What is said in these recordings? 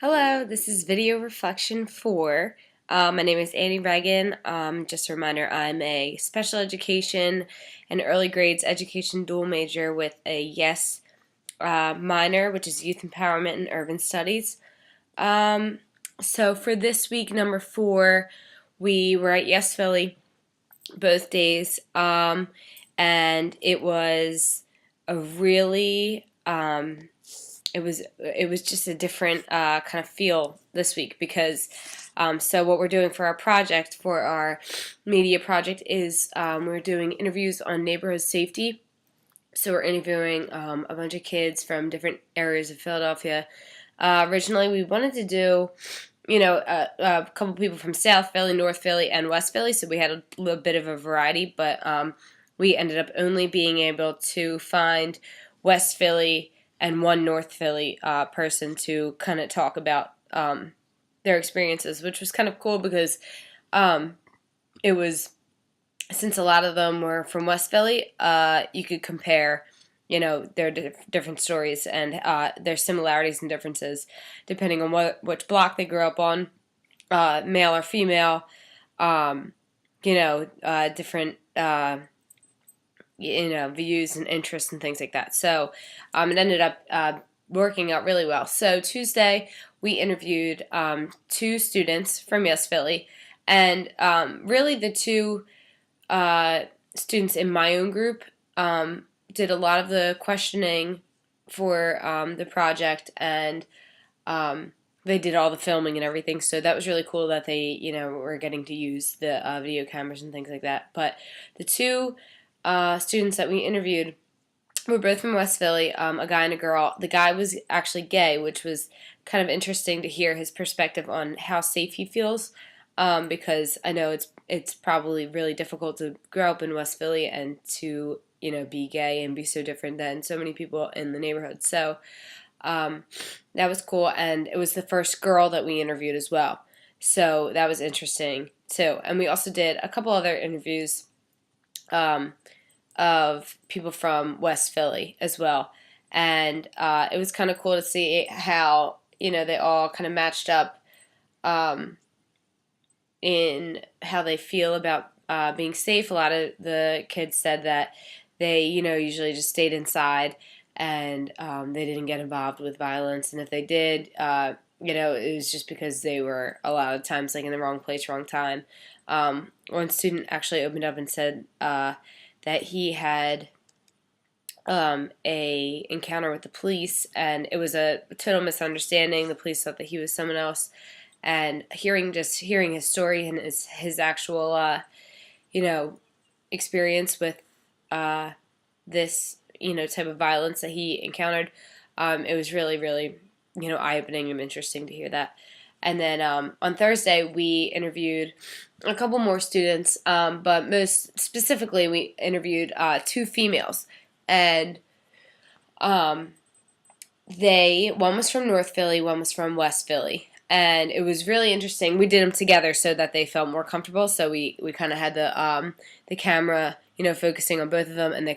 Hello, this is Video Reflection 4. My name is Annie Regan. Just a reminder, I'm a special education and early grades education dual major with a YES minor, which is Youth Empowerment and Urban Studies. So for this week, number 4, we were at YES Philly both days, and it was a really it was just a different kind of feel this week because so what we're doing for our project, for our media project, is we're doing interviews on neighborhood safety. So we're interviewing a bunch of kids from different areas of Philadelphia. Originally, we wanted to do, a couple people from South Philly, North Philly, and West Philly. So we had a little bit of a variety, but we ended up only being able to find West Philly and one North Philly person to kind of talk about their experiences, which was kind of cool because it was, since a lot of them were from West Philly, you could compare, their different stories and their similarities and differences depending on which block they grew up on, male or female, different views and interests and things like that. So it ended up working out really well. So Tuesday, we interviewed 2 students from YES Philly, and really the 2 students in my own group did a lot of the questioning for the project, and they did all the filming and everything, so that was really cool that they, were getting to use the video cameras and things like that. But the 2 students that we interviewed were both from West Philly, a guy and a girl. The guy was actually gay, which was kind of interesting to hear his perspective on how safe he feels, because I know it's probably really difficult to grow up in West Philly and to, be gay and be so different than so many people in the neighborhood. So that was cool, and it was the first girl that we interviewed as well. So that was interesting too. And we also did a couple other interviews of people from West Philly as well. And it was kind of cool to see how, they all kind of matched up in how they feel about being safe. A lot of the kids said that they, usually just stayed inside and they didn't get involved with violence. And if they did, it was just because they were a lot of times like in the wrong place, wrong time. One student actually opened up and said that he had a encounter with the police, and it was a total misunderstanding. The police thought that he was someone else, and hearing his story and his actual experience with this type of violence that he encountered, it was really, really eye-opening and interesting to hear that. And then on Thursday, we interviewed a couple more students, but most specifically, we interviewed 2 females. And one was from North Philly, one was from West Philly. And it was really interesting. We did them together so that they felt more comfortable. So we kind of had the camera, focusing on both of them. And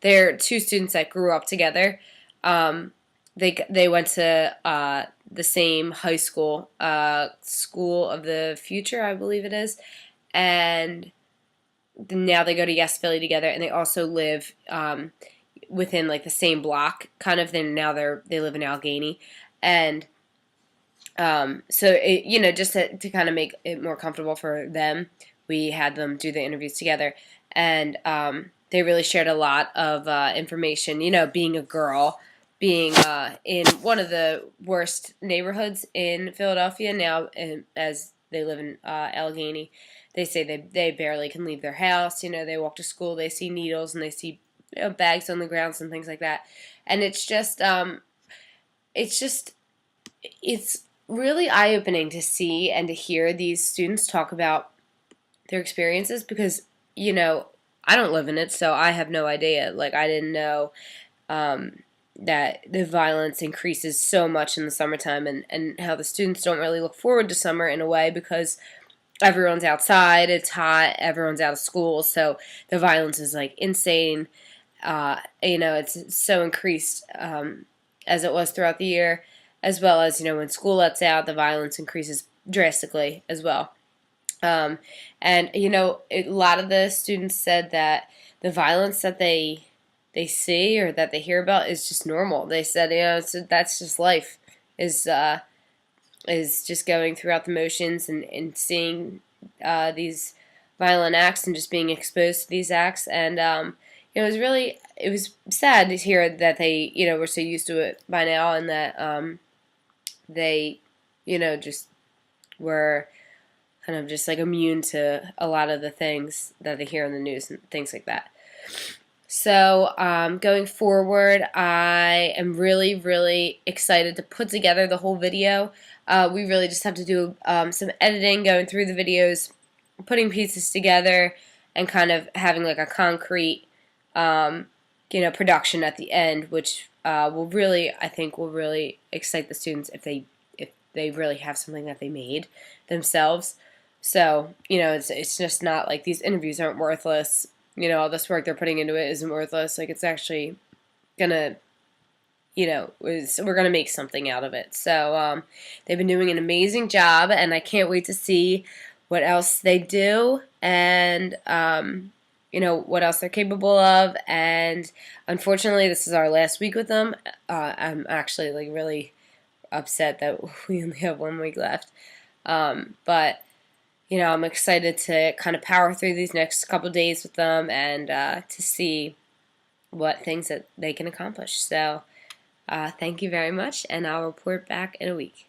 they're 2 students that grew up together. They went to the same high school, School of the Future, I believe it is, and now they go to YES Philly together, and they also live within like the same block, kind of. Then now they live in Allegheny, and so just to kind of make it more comfortable for them, we had them do the interviews together, and they really shared a lot of information. Being a girl, being in one of the worst neighborhoods in Philadelphia now, as they live in Allegheny. They say they barely can leave their house. They walk to school, they see needles, and they see bags on the ground and things like that. And it's really eye-opening to see and to hear these students talk about their experiences because, I don't live in it, so I have no idea. Like, I didn't know that the violence increases so much in the summertime, and how the students don't really look forward to summer in a way because everyone's outside, it's hot, everyone's out of school, so the violence is like insane. It's so increased as it was throughout the year, as well as, when school lets out, the violence increases drastically as well. And a lot of the students said that the violence that they see or that they hear about is just normal. They said, that's just life. Is just going throughout the motions and seeing these violent acts and just being exposed to these acts. And it was sad to hear that they were so used to it by now, and that they just were kind of just like immune to a lot of the things that they hear in the news and things like that. So going forward, I am really, really excited to put together the whole video. We really just have to do some editing, going through the videos, putting pieces together, and kind of having like a concrete, production at the end, which I think will really excite the students if they really have something that they made themselves. So, it's just not like these interviews aren't worthless. All this work they're putting into it isn't worthless. Like, it's actually gonna, we're gonna make something out of it. So, they've been doing an amazing job, and I can't wait to see what else they do, and, what else they're capable of. And unfortunately, this is our last week with them. I'm actually, like, really upset that we only have 1 week left. But I'm excited to kind of power through these next couple days with them, and to see what things that they can accomplish. So thank you very much, and I'll report back in a week.